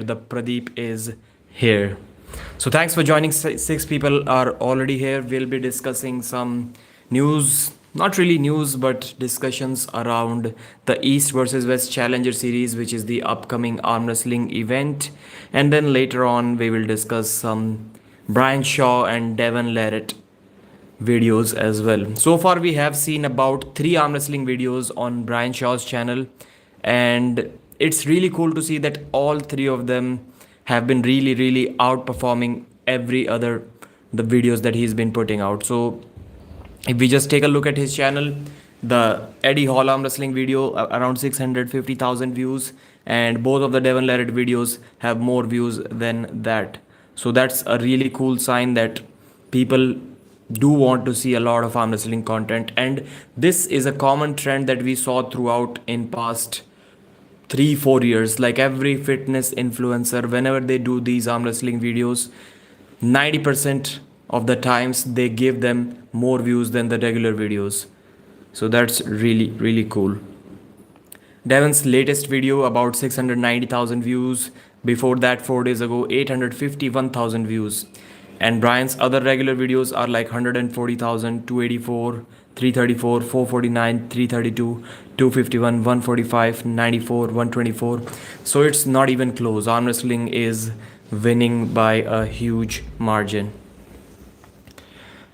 The Pradeep is here. So thanks for joining. Six people are already here. We'll be discussing some news, not really news, but discussions around the East versus West Challenger Series, which is the upcoming arm wrestling event. And then later on, we will discuss some Brian Shaw and Devon Larrett videos as well. So far, we have seen about three arm wrestling videos on Brian Shaw's channel, and it's really cool to see that all three of them have been really outperforming every other the videos that he's been putting out. So if we just take a look at his channel, the Eddie Hall arm wrestling video around 650,000 views, and both of the Devon Larrett videos have more views than that. So that's a really cool sign that people do want to see a lot of arm wrestling content, and this is a common trend that we saw throughout in past 3 4 years. Like every fitness influencer, whenever they do these arm wrestling videos, 90% of the times they give them more views than the regular videos. So that's really cool. Devon's latest video about 690,000 views. Before that, 4 days ago, 851,000 views. And Brian's other regular videos are like 140,000, 284, 334, 449, 332, 251, 145, 94, 124. So it's not even close. Arm wrestling is winning by a huge margin.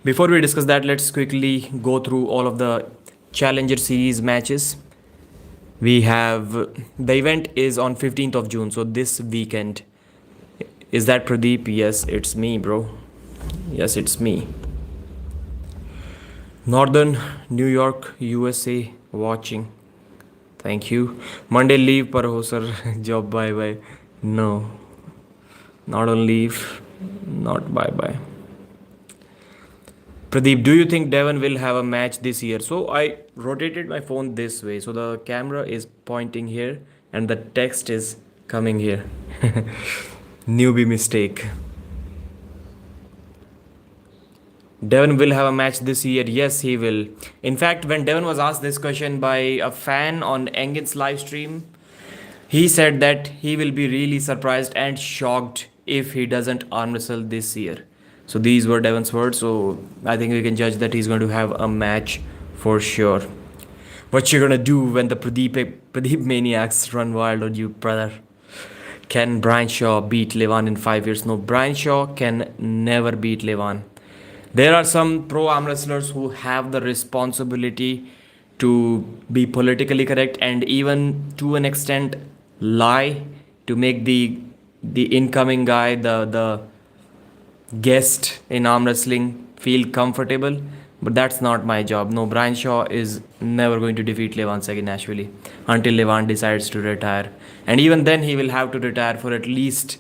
Before we discuss that, let's quickly go through all of the Challenger Series matches. We have the event is on 15th of June, so this weekend. Is that Pradeep? Yes, it's me, bro. Yes, it's me. Northern New York, USA, watching. Thank you. Monday leave par ho sir. Job bye bye. No, not on leave. Not bye bye. Pradeep, do you think Devon will have a match this year? So I rotated my phone this way, so the camera is pointing here and the text is coming here. Newbie mistake. Devon will have a match this year. Yes, he will. In fact, when Devon was asked this question by a fan on Engin's live stream, he said that he will be really surprised and shocked if he doesn't arm wrestle this year. So these were Devon's words. So I think we can judge that he's going to have a match for sure. What you gonna do when the Pradeep maniacs run wild on you, brother? Can Brian Shaw beat Levan in 5 years? No, Brian Shaw can never beat Levan. There are some pro arm wrestlers who have the responsibility to be politically correct and even to an extent lie to make the incoming guy, the guest in arm wrestling, feel comfortable. But that's not my job. No, Brian Shaw is never going to defeat Levan Saginashvili until Levan decides to retire. And even then, he will have to retire for at least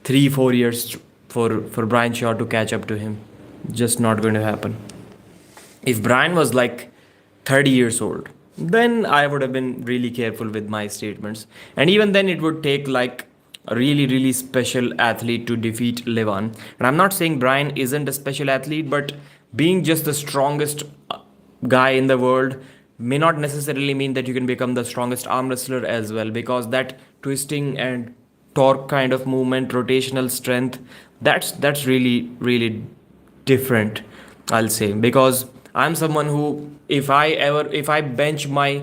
3 4 years for Brian Shaw to catch up to him. Just not going to happen. If Brian was like 30 years old, then I would have been really careful with my statements. And even then, it would take like a really special athlete to defeat Levan. And I'm not saying Brian isn't a special athlete, but being just the strongest guy in the world may not necessarily mean that you can become the strongest arm wrestler as well, because that twisting and torque kind of movement, rotational strength, that's really different, I'll say. Because I'm someone who, if I bench my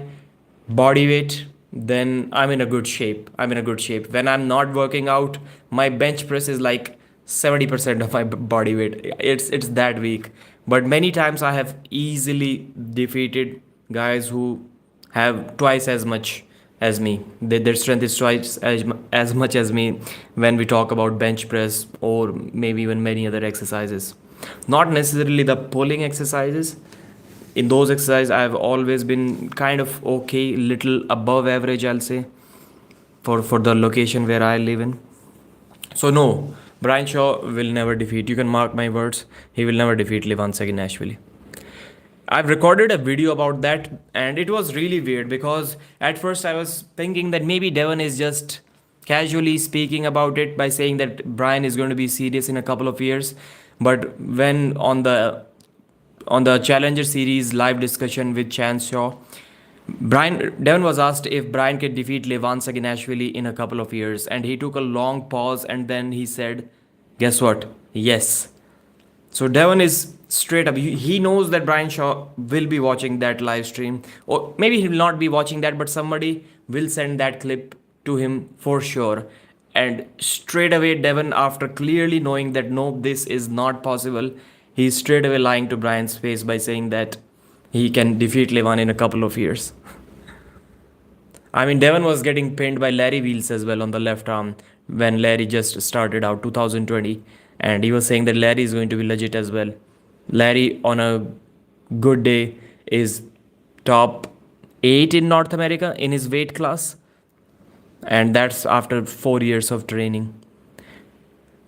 body weight, then I'm in a good shape. When I'm not working out, my bench press is like 70% of my body weight. It's that weak. But many times I have easily defeated guys who have twice as much as me. Their strength is twice as much as me when we talk about bench press or maybe even many other exercises. Not necessarily the pulling exercises. In those exercises, I've always been kind of okay, little above average, I'll say, for the location where I live in. So no, Brian Shaw will never defeat. You can mark my words. He will never defeat Levan Saginashvili. I've recorded a video about that, and it was really weird because at first I was thinking that maybe Devon is just casually speaking about it by saying that Brian is going to be serious in a couple of years. But when on the Challenger Series live discussion with Chance Shaw, Devon was asked if Brian could defeat Levan actually in a couple of years, and he took a long pause and then he said, "Guess what? Yes." So Devon is straight up. He knows that Brian Shaw will be watching that live stream, or maybe he will not be watching that, but somebody will send that clip to him for sure. And straight away, Devon, after clearly knowing that no, this is not possible, he's straight away lying to Brian's face by saying that he can defeat Levan in a couple of years. I mean, Devon was getting pinned by Larry Wheels as well on the left arm when Larry just started out 2020, and he was saying that Larry is going to be legit as well. Larry, on a good day, is top 8 in North America in his weight class, and that's after 4 years of training.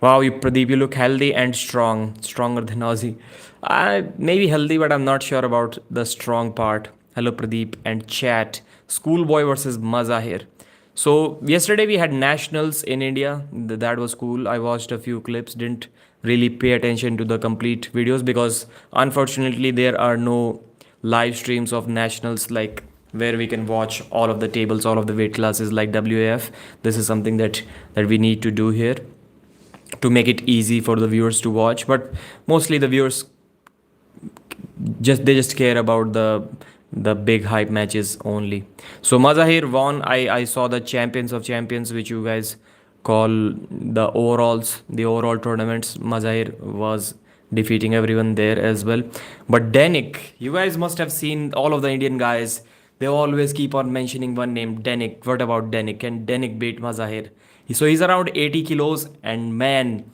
Wow, Pradeep, you look healthy and strong, stronger than Ozzy. I may be healthy, but I'm not sure about the strong part. Hello, Pradeep and chat. Schoolboy versus Mazahir. So yesterday we had nationals in India. That was cool. I watched a few clips. Didn't really pay attention to the complete videos because unfortunately there are no live streams of nationals like where we can watch all of the tables, all of the weight classes like WAF. This is something that we need to do here to make it easy for the viewers to watch, but mostly the viewers just care about the big hype matches only. So Mazahir won. I saw the champions of champions, which you guys call the overall tournaments. Mazahir was defeating everyone there as well. But Danik, you guys must have seen all of the Indian guys. They always keep on mentioning one name, Danik. What about Danik? And Danik beat Mazahir. So he's around 80 kilos, and man,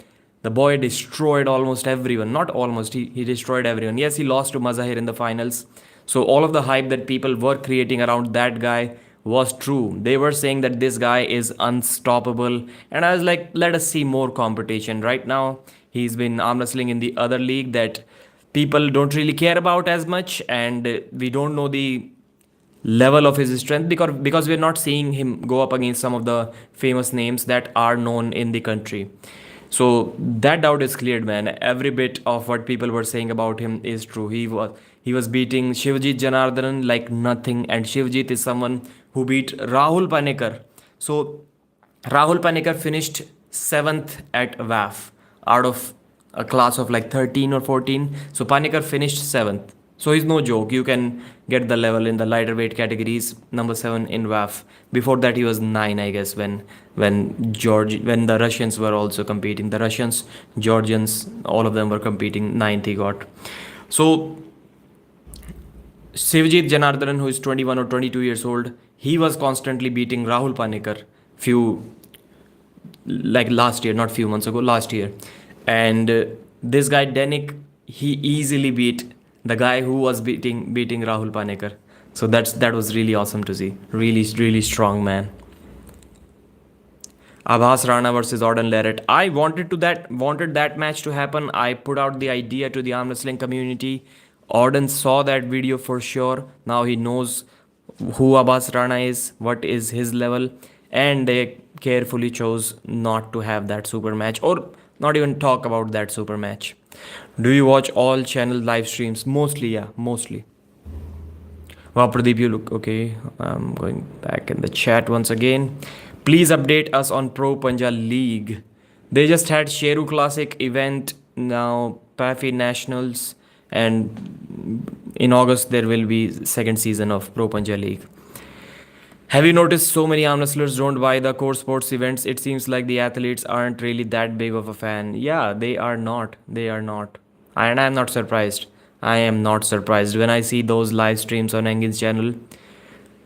the boy destroyed almost everyone. Not almost, he destroyed everyone. Yes, he lost to Mazahir in the finals. So all of the hype that people were creating around that guy was true. They were saying that this guy is unstoppable. And I was like, let us see more competition. Right now, he's been arm wrestling in the other league that people don't really care about as much. And we don't know the level of his strength because we're not seeing him go up against some of the famous names that are known in the country. So that doubt is cleared, man. Every bit of what people were saying about him is true. He was beating Shivjit Janardhanan like nothing, and Shivjit is someone who beat Rahul Panekar. So Rahul Panekar finished 7th at WAF out of a class of like 13 or 14. So Panekar finished 7th. So he's no joke. You can get the level in the lighter weight categories, number 7 in WAF. Before that, he was 9, I guess, when the Russians were also competing. The Russians, Georgians, all of them were competing. 9th he got. So Shivjit Janardhanan, who is 21 or 22 years old, he was constantly beating Rahul Panekar last year, not few months ago, last year. And this guy Danik, he easily beat the guy who was beating Rahul Panekar. So that was really awesome to see. Really, really strong man. Abhas Rana versus Auden Larrett. I wanted that match to happen. I put out the idea to the arm wrestling community. Auden saw that video for sure. Now he knows who Abbas Rana is, what is his level, and they carefully chose not to have that super match or not even talk about that super match. Do you watch all channel live streams? Mostly, yeah, mostly. Wow, Pradeep, you look okay. I'm going back in the chat once again. Please update us on Pro Punja League. They just had Sheru Classic event, now PAFI Nationals, and in August there will be second season of Pro Punja League. Have you noticed so many arm wrestlers don't buy the core sports events? It seems like the athletes aren't really that big of a fan. Yeah, they are not. They are not. And I'm not surprised. I am not surprised when I see those live streams on Engin's channel.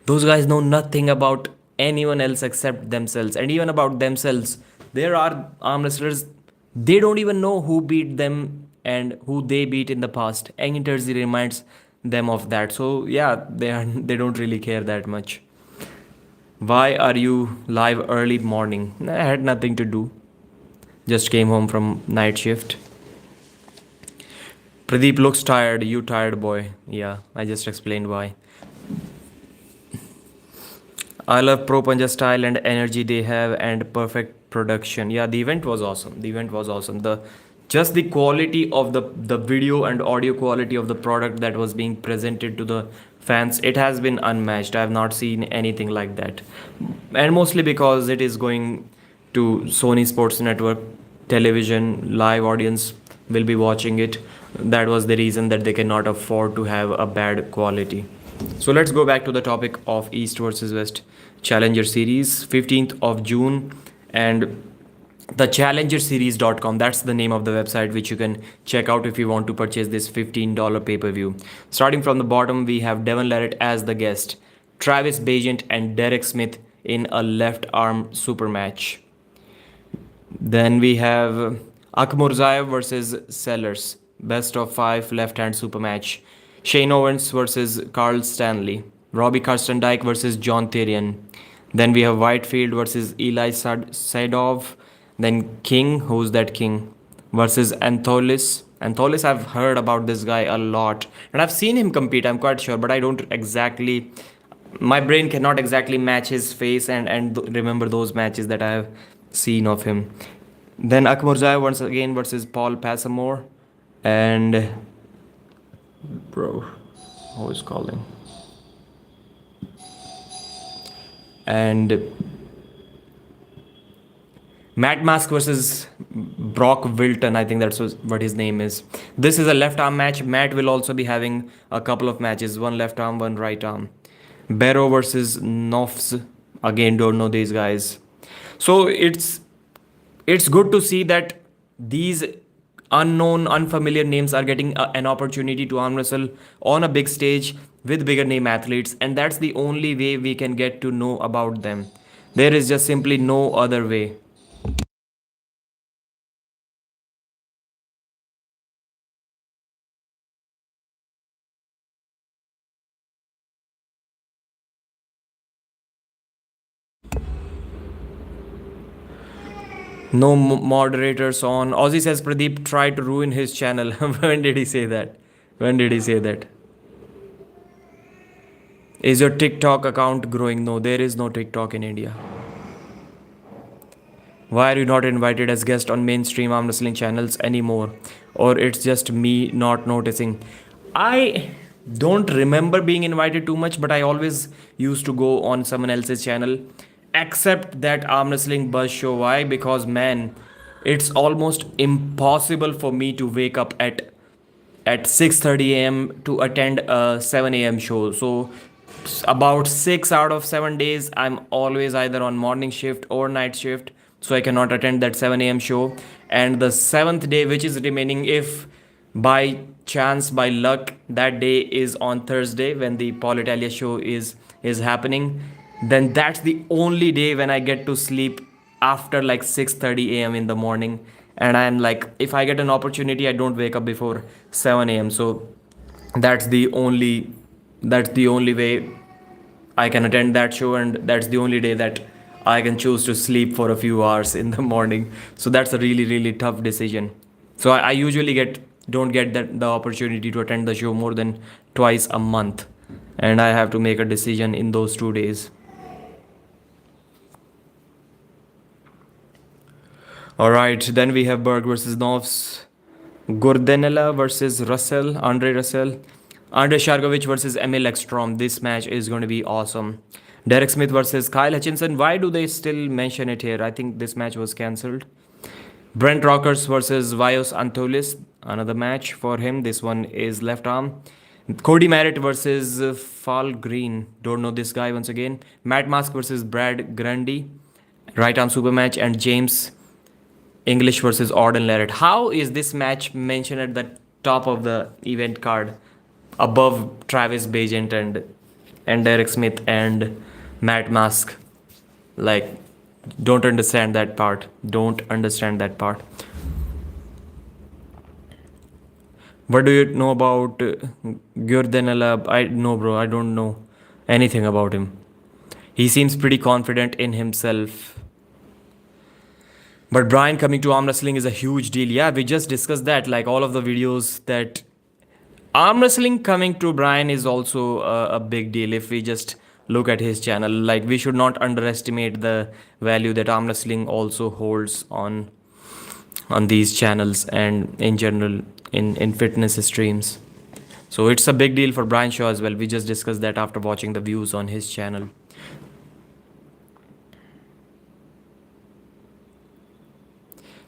Those guys know nothing about anyone else except themselves. And even about themselves, there are arm wrestlers, they don't even know who beat them and who they beat in the past. Engin Terzi reminds them of that. So yeah, they don't really care that much. Why are you live early morning? I had nothing to do. Just came home from night shift. Pradeep looks tired. You tired, boy. Yeah, I just explained why. I love Pro Punja style and energy they have and perfect production. Yeah, the event was awesome. Just the quality of the video and audio quality of the product that was being presented to the fans, it has been unmatched. I have not seen anything like that, and mostly because it is going to Sony Sports Network television. Live audience will be watching it. That was the reason that they cannot afford to have a bad quality. So let's go back to the topic of East versus West Challenger Series, 15th of June, and the challengerseries.com, that's the name of the website which you can check out if you want to purchase this $15 pay-per-view. Starting from the bottom, we have Devon Larratt as the guest, Travis Bagent and Derek Smith in a left arm super match. Then we have Akhmurzaev versus Sellers, best of 5 left hand super match. Shane Owens versus Carl Stanley, Robbie Karstendijk versus John Therian. Then we have Whitefield versus Eli Sadov. Then King, who's that King, versus Antholis. Antholis, I've heard about this guy a lot, and I've seen him compete, I'm quite sure, but I don't exactly, my brain cannot exactly match his face and remember those matches that I have seen of him. Then Akhmurzaev once again versus Paul Passamore. And bro, who is calling? And Matt Mask versus Brock Wilton, I think that's what his name is. This is a left arm match. Matt will also be having a couple of matches, one left arm, one right arm. Barrow versus Nofs, again don't know these guys. So it's good to see that these unknown, unfamiliar names are getting an opportunity to arm wrestle on a big stage with bigger name athletes, and that's the only way we can get to know about them. There is just simply no other way. No moderators on. Ozzy says Pradeep tried to ruin his channel. When did he say that? When did he say that? Is your TikTok account growing? No, there is no TikTok in India. Why are you not invited as guest on mainstream arm wrestling channels anymore? Or it's just me not noticing? I don't remember being invited too much, but I always used to go on someone else's channel, except that arm wrestling buzz show. Why? Because man, it's almost impossible for me to wake up at 6:30 a.m. to attend a 7 a.m. show. So about 6 out of 7 days I'm always either on morning shift or night shift, so I cannot attend that 7 a.m. show. And the 7th day, which is remaining, if by chance, by luck, that day is on Thursday when the Paul Italia show is happening, then that's the only day when I get to sleep after like 6:30 a.m. in the morning. And I'm like, if I get an opportunity, I don't wake up before 7 a.m. So that's the only way I can attend that show, and that's the only day that I can choose to sleep for a few hours in the morning. So that's a really, really tough decision. So I usually don't get the opportunity to attend the show more than twice a month, and I have to make a decision in those 2 days. All right, then we have Berg versus Novs, Gurdenella versus Russell, Andre Russell, Andre Shargovich versus Emil Ekstrom. This match is going to be awesome. Derek Smith versus Kyle Hutchinson. Why do they still mention it here? I think this match was cancelled. Brent Rockers versus Vios Antolis. Another match for him. This one is left arm. Cody Merritt versus Fall Green. Don't know this guy once again. Matt Mask versus Brad Grundy. Right arm super match. And James English versus Auden Larratt. How is this match mentioned at the top of the event card, above Travis Bagent and Derek Smith and Matt Mask? Like, don't understand that part. Don't understand that part. What do you know about Gurdenella? No, bro. I don't know anything about him. He seems pretty confident in himself. But Brian coming to arm wrestling is a huge deal. Yeah, we just discussed that. Like all of the videos, that arm wrestling coming to Brian is also a big deal. If we just look at his channel, like, we should not underestimate the value that arm wrestling also holds on these channels and in general in fitness streams. So it's a big deal for Brian Shaw as well. We just discussed that after watching the views on his channel.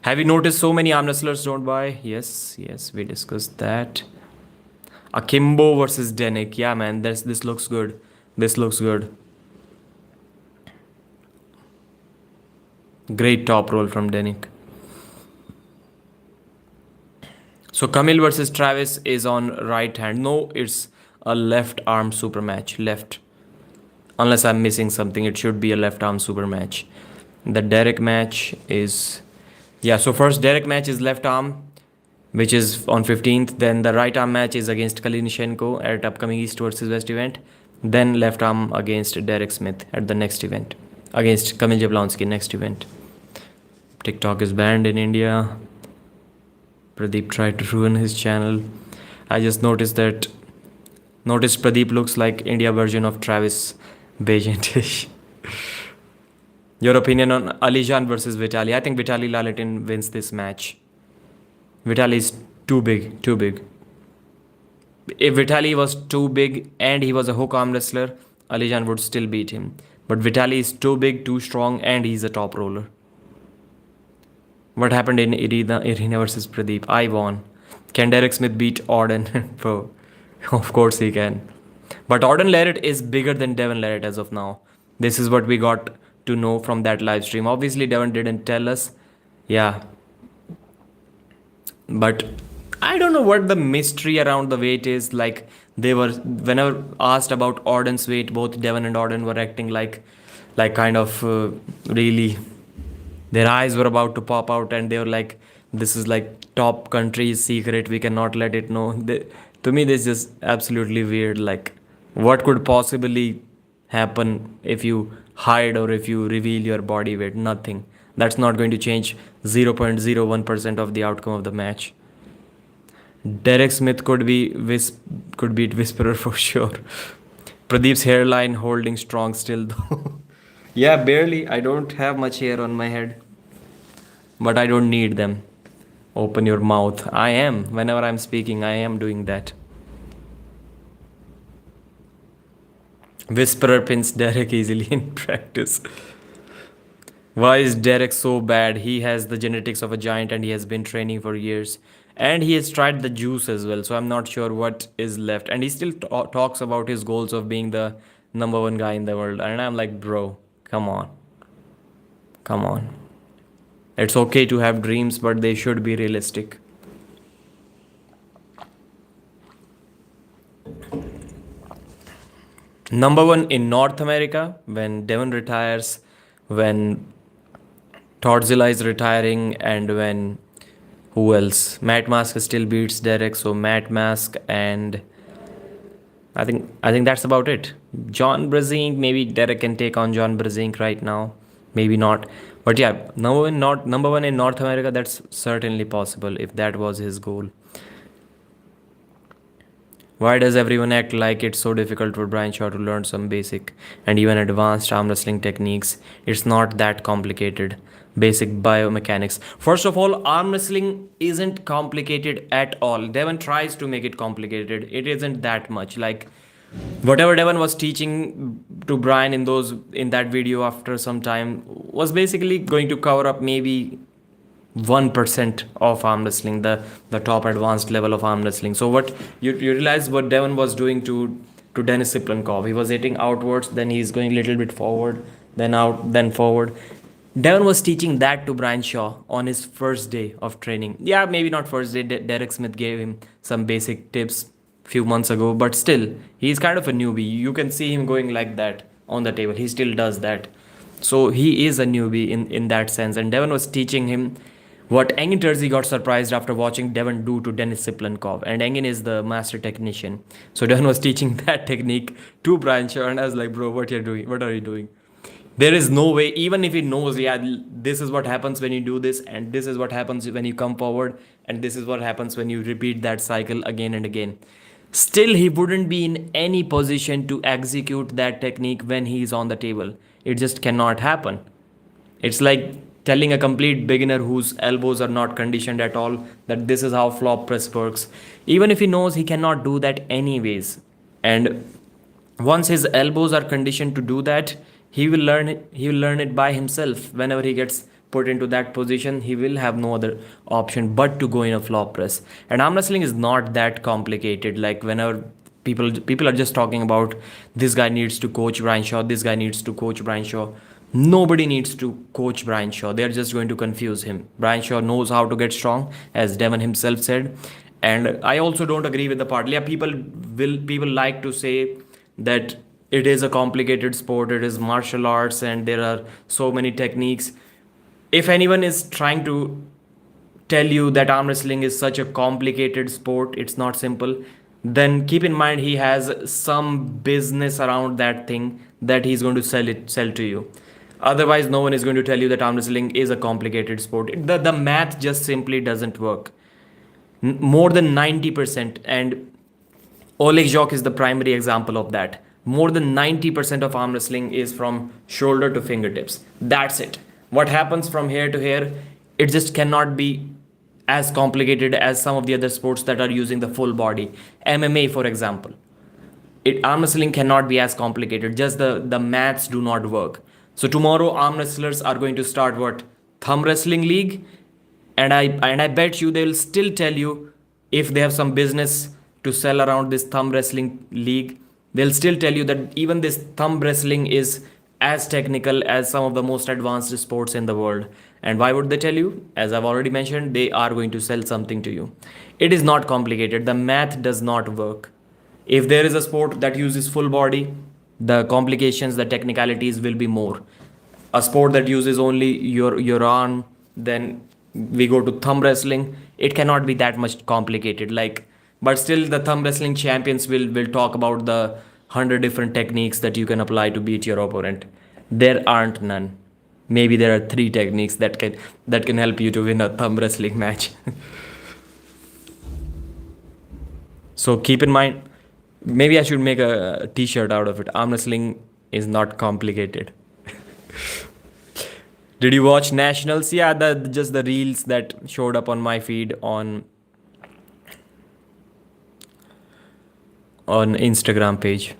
Have you noticed so many arm wrestlers don't buy? Yes, we discussed that. Akimbo versus Denik. Yeah, man, this looks good. This looks good. Great top roll from Denik. So Camille versus Travis is on right hand. No, it's a left arm super match. Left. Unless I'm missing something, it should be a left arm super match. The Derek match is... Yeah, so first Derek match is left arm, which is on 15th. Then the right arm match is against Kalinishenko at upcoming East versus West event. Then left arm against Derek Smith at the next event. Against Kamil Jablonski next event. TikTok is banned in India. Pradeep tried to ruin his channel. I just noticed Pradeep looks like India version of Travis Bajentish. Your opinion on Alijan versus Vitali? I think Vitali Lalitin wins this match. Vitali is too big. If Vitali was too big and he was a hook arm wrestler, Alijan would still beat him. But Vitali is too big, too strong, and he's a top roller. What happened in Irina versus Pradeep? I won. Can Derek Smith beat Orden? Bro, of course he can. But Orden Larrett is bigger than Devon Larrett as of now. This is what we got to know from that live stream. Obviously, Devon didn't tell us. Yeah. But I don't know what the mystery around the weight is. Like, whenever asked about Orden's weight, both Devon and Orden were acting like kind of really... Their eyes were about to pop out and they were like, this is like top country's secret. We cannot let it know. To me, this is absolutely weird. Like, what could possibly happen if you hide or if you reveal your body weight? Nothing. That's not going to change 0.01% of the outcome of the match. Derek Smith could beat Whisperer for sure. Pradeep's hairline holding strong still though. Yeah, barely. I don't have much hair on my head. But I don't need them. Open your mouth. I am. Whenever I'm speaking, I am doing that. Whisperer pins Derek easily in practice. Why is Derek so bad? He has the genetics of a giant and he has been training for years. And he has tried the juice as well. So I'm not sure what is left. And he still talks about his goals of being the #1 guy in the world. And I'm like, bro, come on. It's okay to have dreams, but they should be realistic. #1 in North America, when Devon retires, when Todzilla is retiring, and when... Who else? Matt Mask still beats Derek, so Matt Mask and... I think that's about it. John Brezink, maybe Derek can take on John Brezink right now. Maybe not. But yeah, #1 in North America, that's certainly possible if that was his goal. Why does everyone act like it's so difficult for Brian Shaw to learn some basic and even advanced arm wrestling techniques? It's not that complicated. Basic biomechanics. First of all, arm wrestling isn't complicated at all. Devon tries to make it complicated. It isn't that much. Like, whatever Devon was teaching to Brian in that video after some time was basically going to cover up maybe 1% of arm wrestling, the top advanced level of arm wrestling. So what you realize what Devon was doing to Denis Siplankov. He was hitting outwards, then he's going a little bit forward, then out, then forward. Devon was teaching that to Brian Shaw on his first day of training. Yeah, maybe not first day. Derek Smith gave him some basic tips few months ago, but still, he's kind of a newbie. You can see him going like that on the table. He still does that. So he is a newbie in that sense. And Devon was teaching him what Engin Terzi got surprised after watching Devon do to Denis Siplankov. And Engin is the master technician. So Devon was teaching that technique to Brian Shaw. And I was like, bro, what are you doing? There is no way, even if he knows, yeah, this is what happens when you do this, and this is what happens when you come forward, and this is what happens when you repeat that cycle again and again. Still, he wouldn't be in any position to execute that technique when he is on the table. It just cannot happen. It's like telling a complete beginner whose elbows are not conditioned at all that this is how flop press works, even if he knows he cannot do that anyways. And once his elbows are conditioned to do that, he will learn it by himself. Whenever he gets put into that position, he will have no other option but to go in a flop press. And arm wrestling is not that complicated. Like whenever people are just talking about this guy needs to coach Brian Shaw, this guy needs to coach Brian Shaw. Nobody needs to coach Brian Shaw. They're just going to confuse him. Brian Shaw knows how to get strong, as Devon himself said. And I also don't agree with the part. Yeah, people like to say that it is a complicated sport, it is martial arts, and there are so many techniques. If anyone is trying to tell you that arm wrestling is such a complicated sport, it's not simple, then keep in mind he has some business around that thing that he's going to sell to you. Otherwise, no one is going to tell you that arm wrestling is a complicated sport. The math just simply doesn't work. More than 90%, and Oleg Jock is the primary example of that. More than 90% of arm wrestling is from shoulder to fingertips. That's it. What happens from here to here, it just cannot be as complicated as some of the other sports that are using the full body. MMA, for example. Arm wrestling cannot be as complicated. Just the maths do not work. So tomorrow, arm wrestlers are going to start what? Thumb wrestling league. And I bet you they'll still tell you, if they have some business to sell around this thumb wrestling league, they'll still tell you that even this thumb wrestling is as technical as some of the most advanced sports in the world. And why would they tell you? As I've already mentioned, they are going to sell something to you. It is not complicated. The math does not work. If there is a sport that uses full body, the complications, the technicalities will be more. A sport that uses only your arm, then we go to thumb wrestling. It cannot be that much complicated. But still, the thumb wrestling champions will talk about the 100 different techniques that you can apply to beat your opponent. There aren't none. Maybe there are 3 techniques that can help you to win a thumb wrestling match. So keep in mind, maybe I should make a t-shirt out of it. Arm wrestling is not complicated. Did you watch Nationals? Yeah, just the reels that showed up on my feed on Instagram page.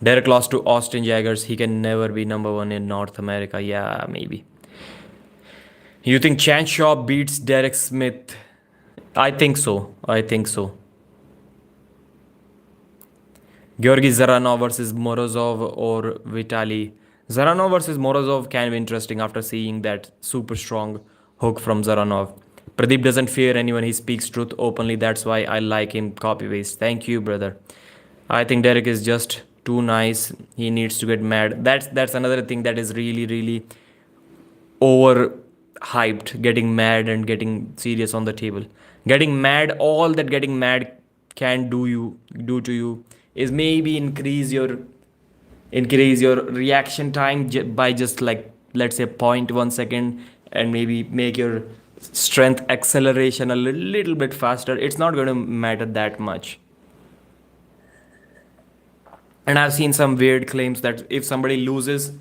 Derek lost to Austin Jaggers. He can never be number 1 in North America. Yeah, maybe. You think Chance Shaw beats Derek Smith? I think so. Georgi Zaranov versus Morozov or Vitali. Zaranov versus Morozov can be interesting after seeing that super strong hook from Zaranov. Pradeep doesn't fear anyone. He speaks truth openly. That's why I like him. Copy paste. Thank you, brother. I think Derek is just too nice. He needs to get mad. That's another thing that is really, really overhyped. Getting mad and getting serious on the table. Getting mad, all that getting mad can do to you is maybe increase your reaction time by just let's say 0.1 second, and maybe make your strength acceleration a little bit faster. It's not going to matter that much. And I've seen some weird claims that if somebody loses,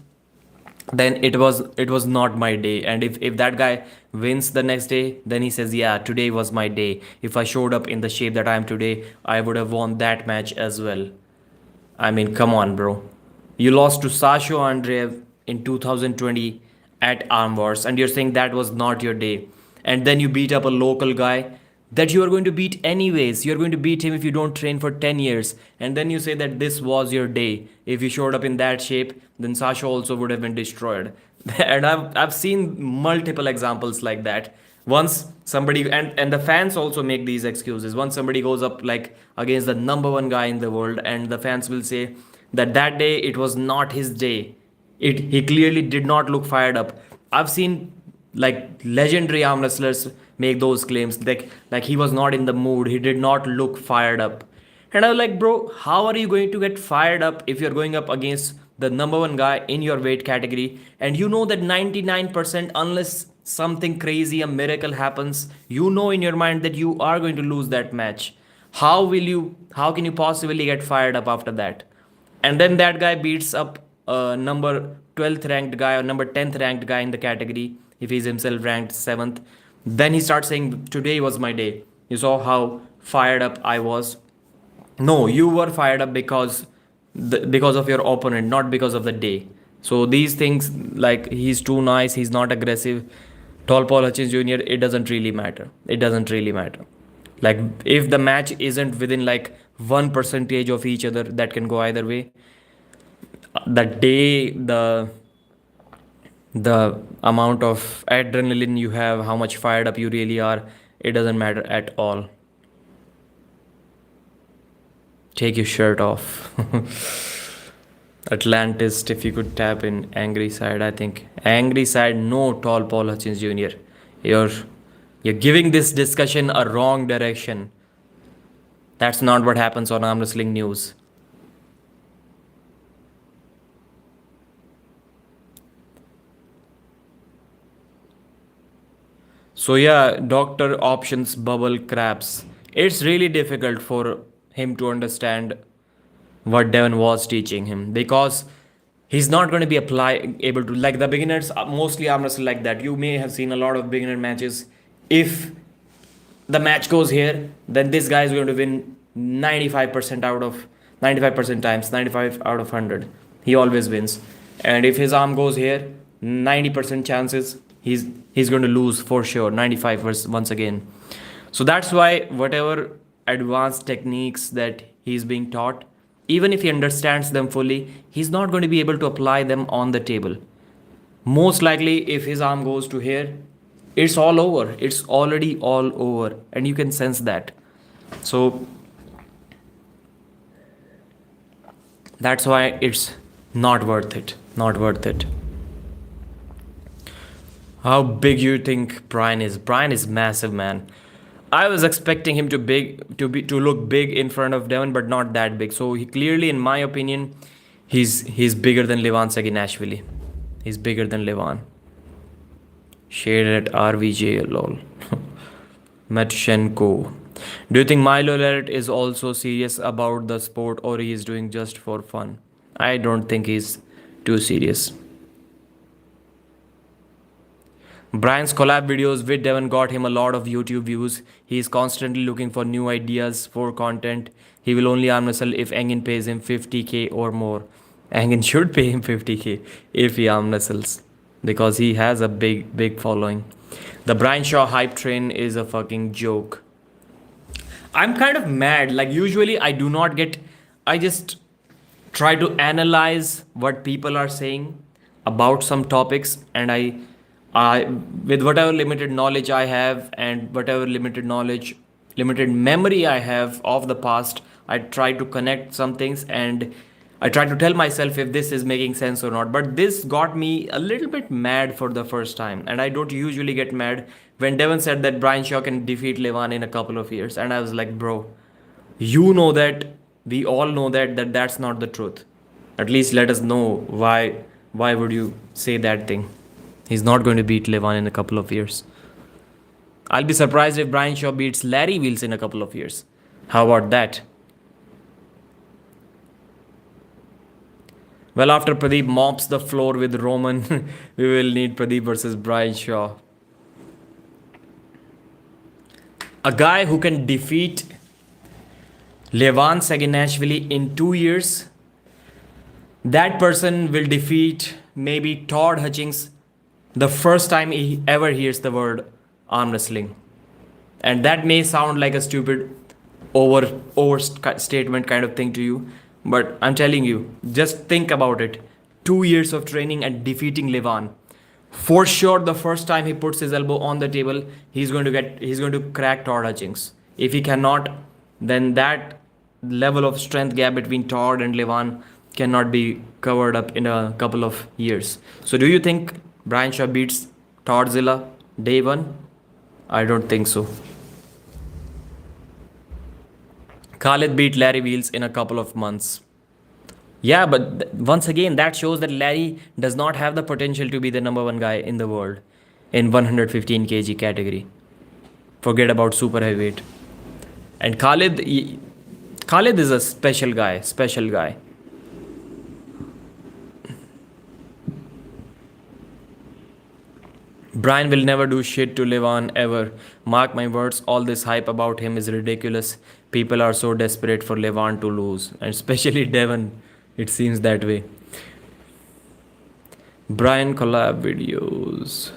then it was not my day. And if that guy wins the next day, then he says, yeah, today was my day. If I showed up in the shape that I am today, I would have won that match as well. I mean, come on, bro. You lost to Sasha Andreev in 2020 at Arm Wars, and you're saying that was not your day. And then you beat up a local guy that you are going to beat anyways. You're going to beat him if you don't train for 10 years. And then you say that this was your day. If you showed up in that shape, then Sasha also would have been destroyed. And I've seen multiple examples like that. Once somebody, and the fans also make these excuses. Once somebody goes up against the number 1 guy in the world, and the fans will say that day it was not his day. He clearly did not look fired up. I've seen legendary arm wrestlers make those claims like he was not in the mood, he did not look fired up. And I was like, bro, how are you going to get fired up if you're going up against the number 1 guy in your weight category, and you know that 99%, unless something crazy, a miracle happens, you know in your mind that you are going to lose that match. How can you possibly get fired up after that? And then that guy beats up number 12th ranked guy or number 10th ranked guy in the category, if he's himself ranked 7th, then he starts saying, today was my day. You saw how fired up I was. No, you were fired up because of your opponent, not because of the day. So these things, like he's too nice, he's not aggressive, tall Paul Hutchins Jr., it doesn't really matter. It doesn't really matter. Like if the match isn't within like 1% of each other, that can go either way. The day, the amount of adrenaline you have, how much fired up you really are, it doesn't matter at all. Take your shirt off. Atlantist, if you could tap in angry side, I think angry side, no tall Paul Hutchins Jr. You're you're giving this discussion a wrong direction. That's not what happens on Arm Wrestling News. So yeah, doctor options bubble crabs. It's really difficult for him to understand what Devon was teaching him, because he's not going to be able to, like the beginners mostly arm wrestle like that. You may have seen a lot of beginner matches. If the match goes here, then this guy is going to win 95% out of 95% times, 95 out of 100. He always wins. And if his arm goes here, 90% chances he's going to lose for sure, 95 once again. So that's why whatever advanced techniques that he's being taught, even if he understands them fully, he's not going to be able to apply them on the table. Most likely, if his arm goes to here, it's all over. It's already all over. And you can sense that. So that's why it's not worth it. Not worth it. How big you think Brian is? Brian is massive, man. I was expecting him to look big in front of Devon, but not that big. So he clearly, in my opinion, he's bigger than Levan Saginashvili. He's bigger than Levan. Shaded at RVJ, lol. Matshenko. Do you think Milo Larrett is also serious about the sport, or he is doing just for fun? I don't think he's too serious. Brian's collab videos with Devon got him a lot of YouTube views. He is constantly looking for new ideas for content. He will only arm wrestle if Engin pays him 50k or more. Engin should pay him 50k if he arm wrestles, because he has a big following. The Brian Shaw hype train is a fucking joke. I'm kind of mad. Like usually I just try to analyze what people are saying about some topics, and I with whatever limited knowledge I have and whatever limited memory I have of the past, I try to connect some things, and I try to tell myself if this is making sense or not. But this got me a little bit mad for the first time, and I don't usually get mad when Devon said that Brian Shaw can defeat Levan in a couple of years, and I was like, bro, you know that, we all know that's not the truth. At least let us know why would you say that thing. He's not going to beat Levan in a couple of years. I'll be surprised if Brian Shaw beats Larry Wheels in a couple of years. How about that? Well, after Pradeep mops the floor with Roman, we will need Pradeep versus Brian Shaw. A guy who can defeat Levan Saginashvili in 2 years, that person will defeat maybe Todd Hutchings the first time he ever hears the word arm wrestling. And that may sound like a stupid overstatement kind of thing to you, but I'm telling you, just think about it. 2 years of training and defeating Levan. For sure, the first time he puts his elbow on the table, he's going to crack Todd Hutchings. If he cannot, then that level of strength gap between Todd and Levan cannot be covered up in a couple of years. So do you think Brian Shaw beats Toddzilla day one? I don't think so. Khalid beat Larry Wheels in a couple of months. Yeah, but once again, that shows that Larry does not have the potential to be the number one guy in the world in 115 kg category. Forget about super heavyweight. And Khalid is a special guy. Brian will never do shit to Levon ever. Mark my words, all this hype about him is ridiculous. People are so desperate for Levon to lose, and especially Devon. It seems that way. Brian collab videos.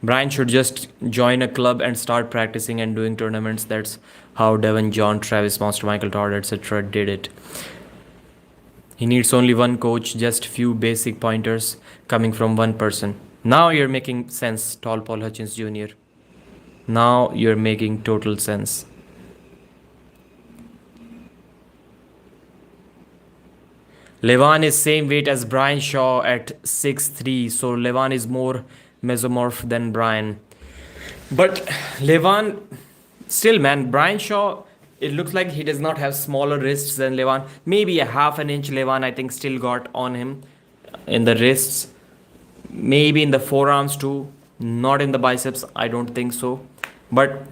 Brian should just join a club and start practicing and doing tournaments. That's how Devon, John, Travis, Monster, Michael Todd, etc. did it. He needs only one coach, just few basic pointers coming from one person. Now you're making sense, Tall Paul Hutchins Jr. Now you're making total sense. Levon is same weight as Brian Shaw at 6'3", so Levon is more mesomorph than Brian. But Levon, still man, Brian Shaw, it looks like he does not have smaller wrists than Levon. Maybe a half an inch Levon, I think, still got on him in the wrists. Maybe in the forearms too. Not in the biceps, I don't think so. But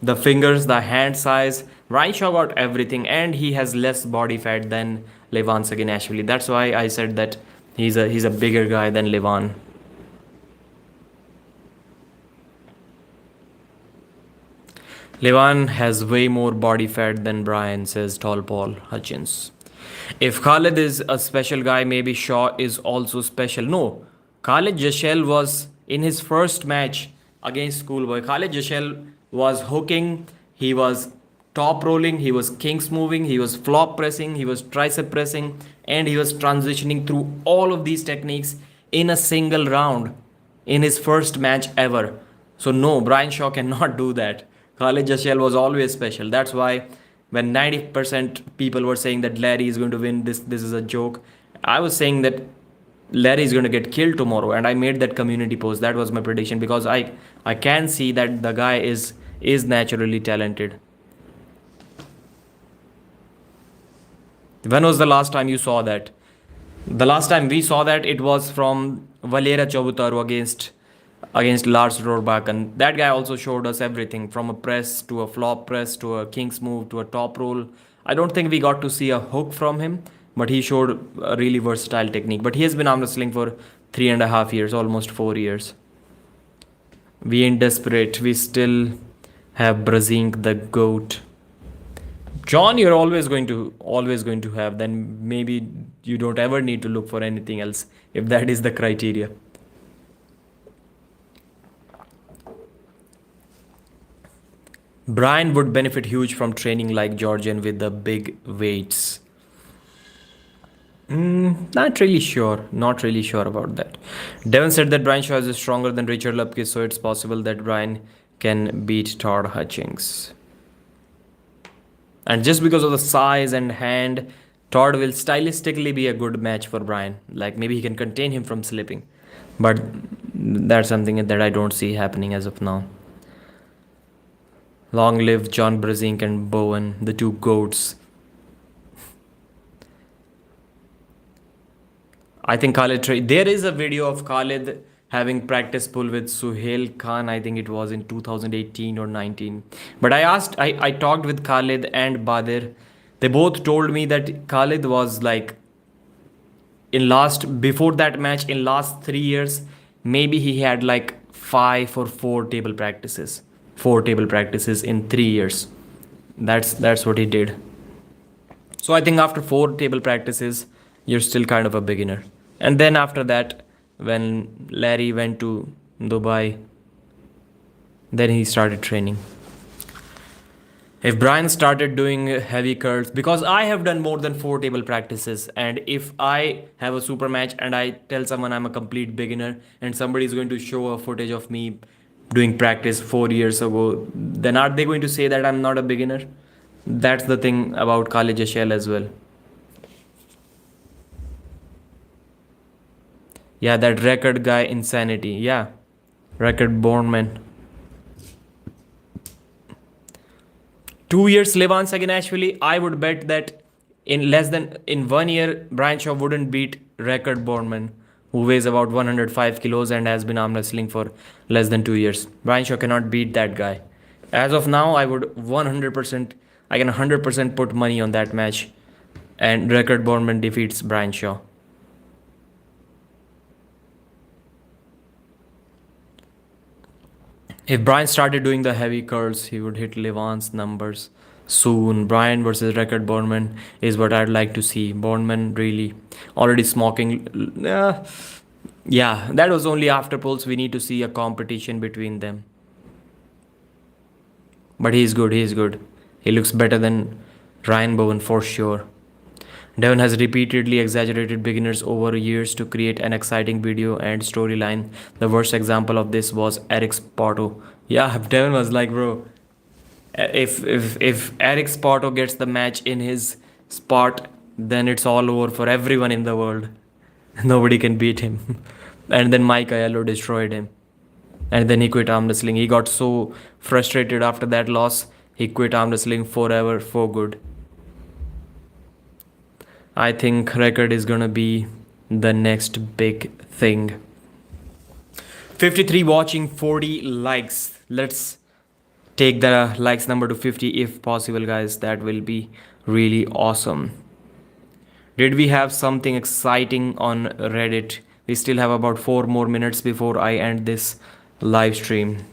the fingers, the hand size, Brian Shaw got everything, and he has less body fat than Levon Saginashvili. That's why I said that he's a bigger guy than Levon. Levon has way more body fat than Brian, says Tall Paul Hutchins. If Khalid is a special guy, maybe Shaw is also special. No, Khalid Jashel was in his first match against Schoolboy. Khalid Jashel was hooking, he was top rolling, he was kings moving, he was flop pressing, he was tricep pressing, and he was transitioning through all of these techniques in a single round in his first match ever. So no, Brian Shaw cannot do that. Khalid Jashel was always special. That's why when 90% people were saying that Larry is going to win, this is a joke, I was saying that Larry is going to get killed tomorrow, and I made that community post. That was my prediction, because I can see that the guy is naturally talented. When was the last time you saw that? The last time we saw that, it was from Valera Chobutaru against Lars Rohrbach, and that guy also showed us everything from a press to a flop press to a king's move to a top roll. I don't think we got to see a hook from him, but he showed a really versatile technique. But he has been arm wrestling for 3.5 years, almost 4 years. We ain't desperate. We still have Brazink the GOAT. John, you're always going to have. Then maybe you don't ever need to look for anything else if that is the criteria. Brian would benefit huge from training like Georgian with the big weights. Not really sure about that. Devon said that Brian Shaw is stronger than Richard Lupke, so it's possible that Brian can beat Todd Hutchings. And just because of the size and hand, Todd will stylistically be a good match for Brian. Like maybe he can contain him from slipping. But that's something that I don't see happening as of now. Long live John Brazink and Bowen, the two GOATs. I think Khalid, there is a video of Khalid having practice pull with Suhail Khan. I think it was in 2018 or 19. But I talked with Khalid and Badir. They both told me that Khalid was like, before that match, in last 3 years, maybe he had like 5 or 4 table practices. 4 table practices in 3 years. That's what he did. So I think after 4 table practices, you're still kind of a beginner. And then after that, when Larry went to Dubai, then he started training. If Brian started doing heavy curls, because I have done more than 4 table practices, and if I have a super match and I tell someone I'm a complete beginner and somebody is going to show a footage of me doing practice 4 years ago, then are they going to say that I'm not a beginner? That's the thing about Khalid Jashel as well. Yeah, that record guy, insanity. Yeah, record born man. 2 years Levon Saginashvili, I would bet that in 1 year, Brian Shaw wouldn't beat record Bornman, who weighs about 105 kilos and has been arm wrestling for less than 2 years. Brian Shaw cannot beat that guy. As of now, I can 100% put money on that match, and record Bornman defeats Brian Shaw. If Brian started doing the heavy curls, he would hit Levant's numbers soon. Brian versus record Bourneman is what I'd like to see. Bourneman really already smoking. Yeah, that was only after polls. We need to see a competition between them. But he's good, he's good. He looks better than Ryan Bowen for sure. Devon has repeatedly exaggerated beginners over years to create an exciting video and storyline. The worst example of this was Eric Spoto. Yeah, Devon was like, bro, if Eric Spoto gets the match in his spot, then it's all over for everyone in the world. Nobody can beat him. And then Mike Aiello destroyed him. And then he quit arm wrestling. He got so frustrated after that loss, he quit arm wrestling forever for good. I think record is gonna be the next big thing. 53 watching, 40 likes. Let's take the likes number to 50 if possible, guys. That will be really awesome. Did we have something exciting on Reddit? We still have about 4 more minutes before I end this live stream.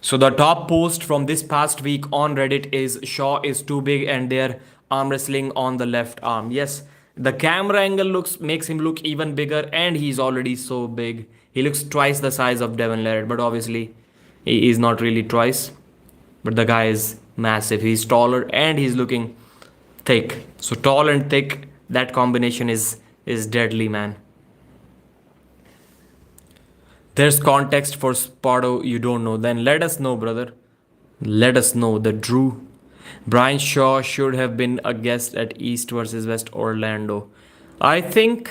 So the top post from this past week on Reddit is Shaw is too big and they're arm wrestling on the left arm. Yes, the camera angle makes him look even bigger and he's already so big. He looks twice the size of Devon Larratt, but obviously he is not really twice. But the guy is massive. He's taller and he's looking thick. So tall and thick, that combination is deadly, man. There's context for Spardo you don't know. Then let us know, brother. Let us know. The Drew. Brian Shaw should have been a guest at East versus West Orlando. I think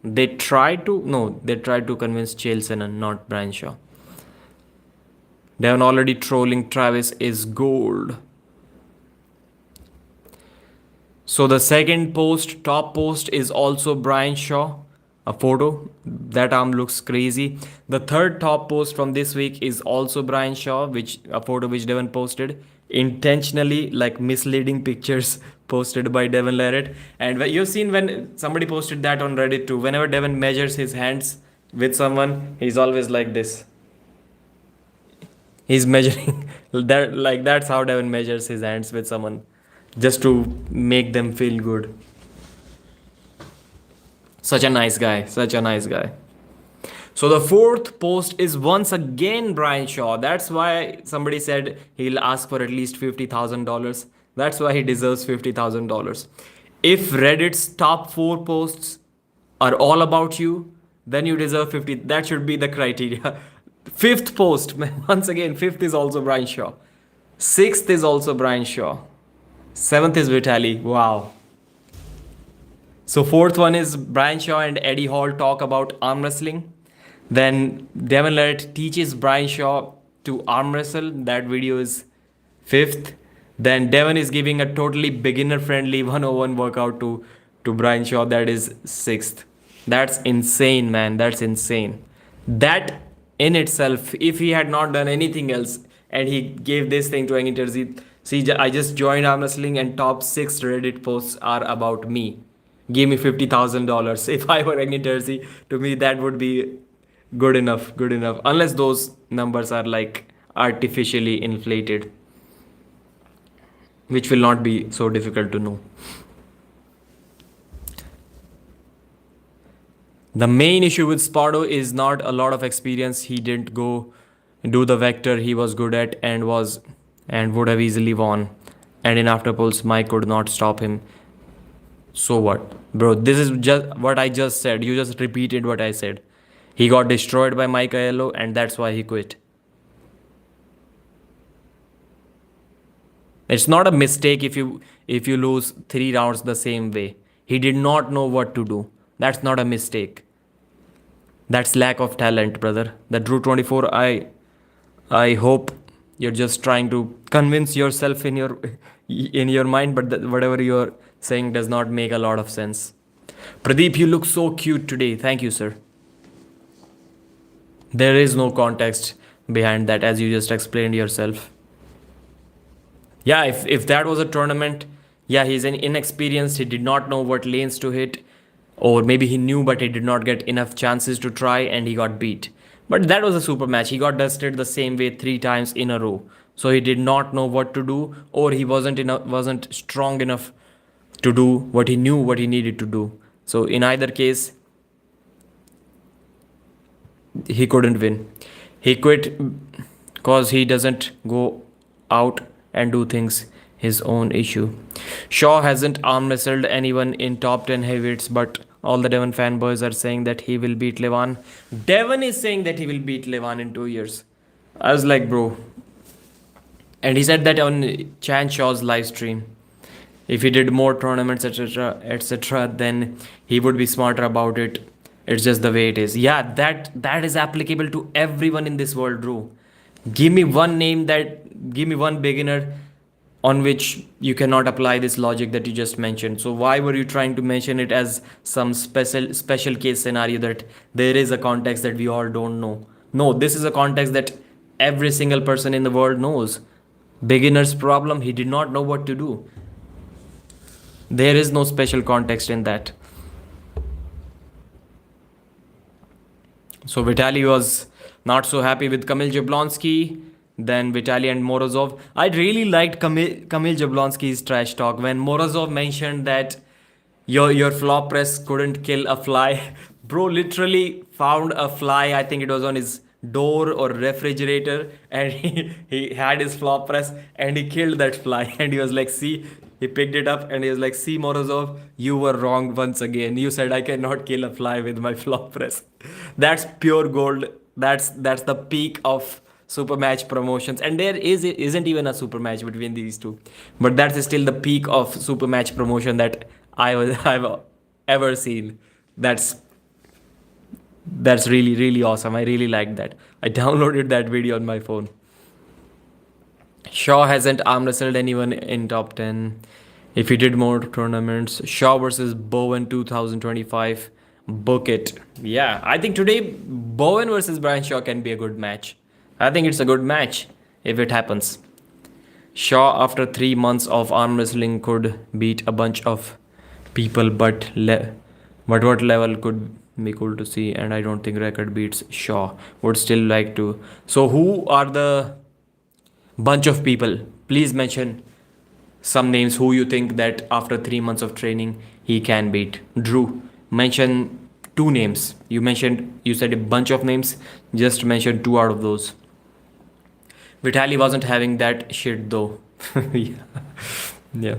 they tried to convince Chael Sonnen, not Brian Shaw. Devon already trolling Travis is gold. So the second post, top post, is also Brian Shaw. A photo. That arm looks crazy. The third top post from this week is also Brian Shaw, a photo which Devon posted. Intentionally, like misleading pictures posted by Devon Larratt. And you've seen when somebody posted that on Reddit too. Whenever Devon measures his hands with someone, he's always like this. He's measuring that, like that's how Devon measures his hands with someone, just to make them feel good. Such a nice guy. Such a nice guy. So the fourth post is once again Brian Shaw. That's why somebody said he'll ask for at least $50,000. That's why he deserves $50,000. If Reddit's top 4 posts are all about you, then you deserve 50. That should be the criteria. Fifth post, once again, fifth is also Brian Shaw. Sixth is also Brian Shaw. Seventh is Vitali. Wow. So fourth one is Brian Shaw and Eddie Hall talk about arm wrestling. Then Devon Larratt teaches Brian Shaw to arm wrestle. That video is fifth. Then Devon is giving a totally beginner-friendly 101 workout to Brian Shaw. That is sixth. That's insane, man. That's insane. That in itself, if he had not done anything else and he gave this thing to Engin Terzi, see, I just joined arm wrestling and top 6 Reddit posts are about me. Give me $50,000. If I were Engin Terzi, to me that would be good enough. Good enough. Unless those numbers are like artificially inflated, which will not be so difficult to know. The main issue with Spardo is not a lot of experience. He didn't go do the vector he was good at and would have easily won. And in afterpulse, Mike could not stop him. So what? Bro, this is just what I just said. You just repeated what I said. He got destroyed by Mike Aiello and that's why he quit. It's not a mistake if you lose 3 rounds the same way. He did not know what to do. That's not a mistake. That's lack of talent, brother. The Drew 24, I hope you're just trying to convince yourself in your mind, but whatever you're saying does not make a lot of sense. Pradeep, you look so cute today. Thank you, sir. There is no context behind that, as you just explained yourself. Yeah, if that was a tournament, yeah, he's inexperienced. He did not know what lanes to hit. Or maybe he knew, but he did not get enough chances to try and he got beat. But that was a super match. He got dusted the same way 3 times in a row. So he did not know what to do, or he wasn't strong enough to do what he knew what he needed to do. So in either case, he couldn't win. He quit because he doesn't go out and do things his own issue. Shaw hasn't arm wrestled anyone in top 10 heavyweights, but all the Devon fanboys are saying that he will beat Levan. Devon is saying that he will beat Levan in 2 years. I was like, bro. And he said that on Chan Shaw's live stream. If he did more tournaments, etc., then he would be smarter about it. It's just the way it is. Yeah, that is applicable to everyone in this world, bro. Give me one name that give me one beginner on which you cannot apply this logic that you just mentioned. So why were you trying to mention it as some special case scenario that there is a context that we all don't know? No, this is a context that every single person in the world knows. Beginner's problem, he did not know what to do. There is no special context in that. So Vitaly was not so happy with Kamil Jablonski. Then Vitaly and Morozov. I really liked Kamil Jablonski's trash talk when Morozov mentioned that your flop press couldn't kill a fly. Bro literally found a fly. I think it was on his door or refrigerator, and he had his flop press and he killed that fly. And he was like, see, he picked it up and he was like, see, Morozov, you were wrong once again. You said I cannot kill a fly with my flop press. That's pure gold. That's the peak of super match promotions, and there isn't even a super match between these two, but that's still the peak of super match promotion that I've ever seen. That's really awesome. I really like that. I downloaded that video on my phone. Shaw hasn't arm wrestled anyone in top 10. If he did more tournaments, Shaw versus Bowen 2025, book it. Yeah, I think today Bowen versus Brian Shaw can be a good match. I think it's a good match if it happens. Shaw, after 3 months of arm wrestling, could beat a bunch of people, but what level could be cool to see? And I don't think record beats Shaw. Would still like to. So who are the bunch of people? Please mention some names who you think that after 3 months of training he can beat. Drew, mention 2 names. You said a bunch of names. Just mention 2 out of those. Vitaly wasn't having that shit though. Yeah.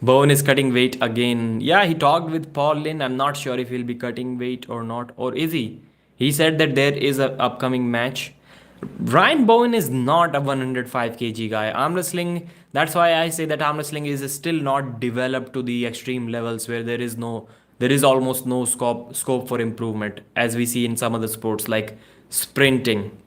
Bowen is cutting weight again. Yeah, he talked with Paul Lynn. I'm not sure if he'll be cutting weight or not. Or is he? He said that there is an upcoming match. Ryan Bowen is not a 105 kg guy. Arm wrestling, that's why I say that arm wrestling is still not developed to the extreme levels where there is almost no scope for improvement, as we see in some other sports like sprinting.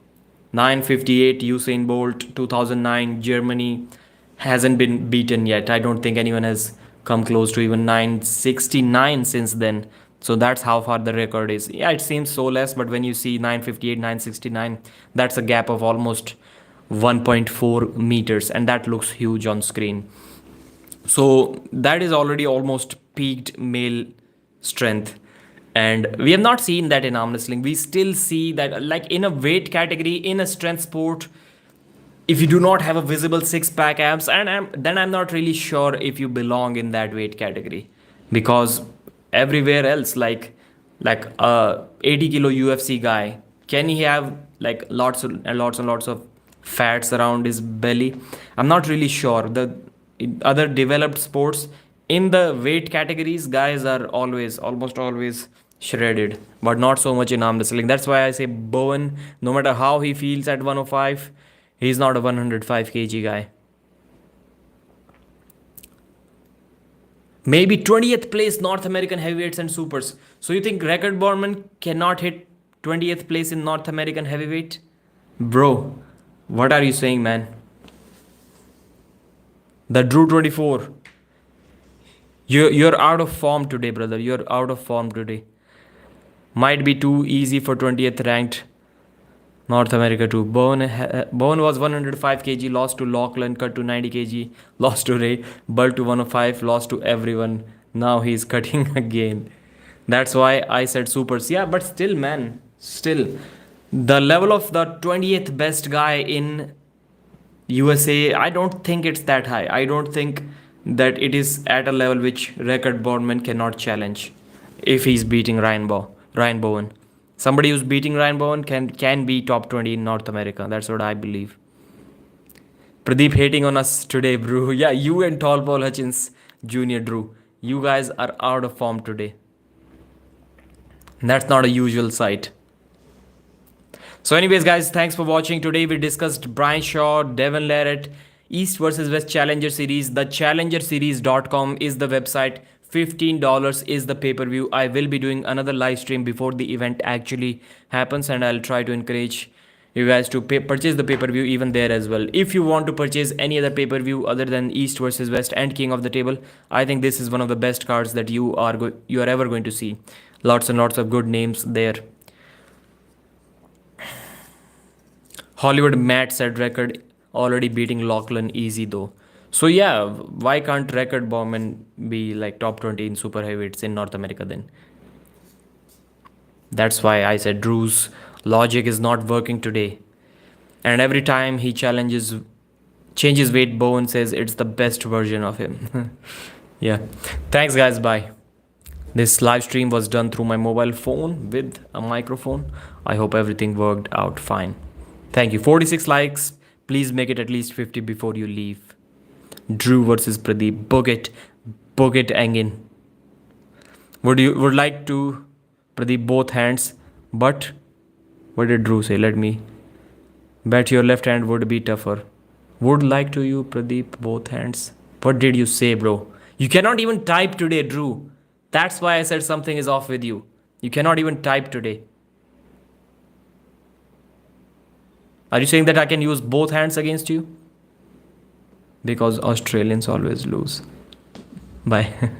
958 Usain Bolt 2009 Germany hasn't been beaten yet. I don't think anyone has come close to even 969 since then. So that's how far the record is. Yeah, it seems so less, but when you see 958, 969, that's a gap of almost 1.4 meters, and that looks huge on screen. So that is already almost peaked male strength. And we have not seen that in arm wrestling. We still see that, like in a weight category, in a strength sport, if you do not have a visible six-pack abs, then I'm not really sure if you belong in that weight category, because everywhere else, like a 80 kilo UFC guy, can he have like lots and lots of fats around his belly? I'm not really sure. The other developed sports, in the weight categories, guys are almost always shredded, but not so much in arm wrestling. That's why I say Bowen, no matter how he feels at 105, he's not a 105 kg guy. Maybe 20th place North American heavyweights and supers. So you think Record Borman cannot hit 20th place in North American heavyweight? Bro, what are you saying, man? The Drew 24. You're out of form today, brother. You're out of form today. Might be too easy for 20th ranked North America too. Bowen was 105 kg, lost to Lachlan, cut to 90 kg, lost to Ray, Bull to 105, lost to everyone. Now he's cutting again. That's why I said supers. Yeah, but still, man, still. The level of the 20th best guy in USA, I don't think it's that high. I don't think that it is at a level which record Bourneman cannot challenge if he's beating Ryan Bowen. Somebody who's beating Ryan Bowen can be top 20 in North America. That's what I believe. Pradeep hating on us today, bro. Yeah, you and Tall Paul Hutchins Jr. Drew. You guys are out of form today. That's not a usual sight. So, anyways, guys, thanks for watching. Today we discussed Brian Shaw, Devon Larratt, East versus West Challenger Series. The challengerseries.com is the website. $15 is the pay-per-view. I will be doing another live stream before the event actually happens, and I'll try to encourage you guys to purchase the pay-per-view even there as well. If you want to purchase any other pay-per-view other than East versus West and King of the Table, I think this is one of the best cards that you are ever going to see. Lots and lots of good names there. Hollywood Matt said record already beating Lachlan easy though. So yeah, why can't record Bowman be like top 20 in super heavyweights in North America then? That's why I said Drew's logic is not working today. And every time he changes weight, Bowen says it's the best version of him. Yeah. Thanks guys, bye. This live stream was done through my mobile phone with a microphone. I hope everything worked out fine. Thank you. 46 likes. Please make it at least 50 before you leave. Drew versus Pradeep. Book it. Book it, Engin. Would like to Pradeep both hands, but what did Drew say? Let me bet your left hand would be tougher. Would like to you Pradeep both hands. What did you say, bro? You cannot even type today, Drew. That's why I said something is off with you. You cannot even type today. Are you saying that I can use both hands against you? Because Australians always lose. Bye.